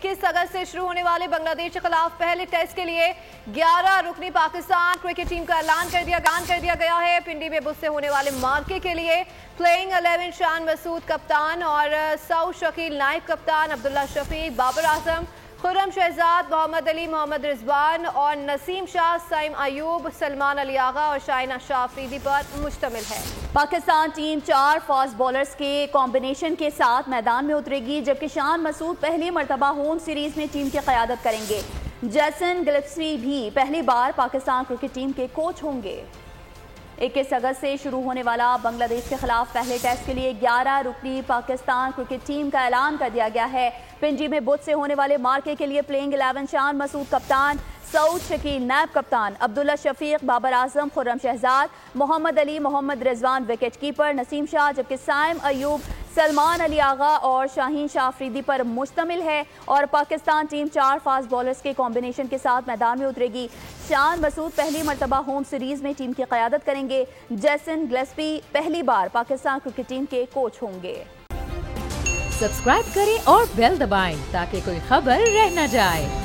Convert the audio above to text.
21 अगस्त से शुरू होने वाले बांग्लादेश के खिलाफ पहले टेस्ट के लिए 11 रुकनी पाकिस्तान क्रिकेट टीम का ऐलान कर दिया गया है। पिंडी में बुध से होने वाले मार्के के लिए प्लेइंग 11 शान मसूद कप्तान और सऊद शकील नाइब कप्तान, अब्दुल्ला शफीक, बाबर आजम, खुर्रम शहजाद, मोहम्मद अली, मोहम्मद रिजवान और नसीम शाह, साइम अयूब, सलमान अली आगा और शाइना शाह अफरीदी पर मुश्तमिल है। पाकिस्तान टीम 4 फास्ट बॉलर्स के कॉम्बिनेशन के साथ मैदान में उतरेगी, जबकि शान मसूद पहली मरतबा होम सीरीज में टीम की क़यादत करेंगे। जैसन गिल्स्पी भी पहली बार पाकिस्तान क्रिकेट टीम के कोच होंगे। 21 अगस्त से शुरू होने वाला बांग्लादेश के खिलाफ पहले टेस्ट के लिए 11 रुकनी पाकिस्तान क्रिकेट टीम का ऐलान कर दिया गया है। पिंडी में बुध से होने वाले मार्के के लिए प्लेइंग 11 शान मसूद कप्तान, सऊद शकील नायब कप्तान, अब्दुल्ला शफीक, बाबर आजम, खुर्रम शहजाद, मोहम्मद अली, मोहम्मद रिजवान विकेट कीपर, नसीम शाह, जबकि साइम अयूब, सलमान अली आगा और शाहीन शाह अफरीदी पर मुश्तमिल है। और पाकिस्तान टीम 4 फास्ट बॉलर्स के कॉम्बिनेशन के साथ मैदान में उतरेगी। शान मसूद पहली मरतबा होम सीरीज में टीम की क़यादत करेंगे। जैसन गिल्स्पी पहली बार पाकिस्तान क्रिकेट टीम के कोच होंगे। सब्सक्राइब करें और बेल दबाएं ताकि कोई खबर रह न जाए।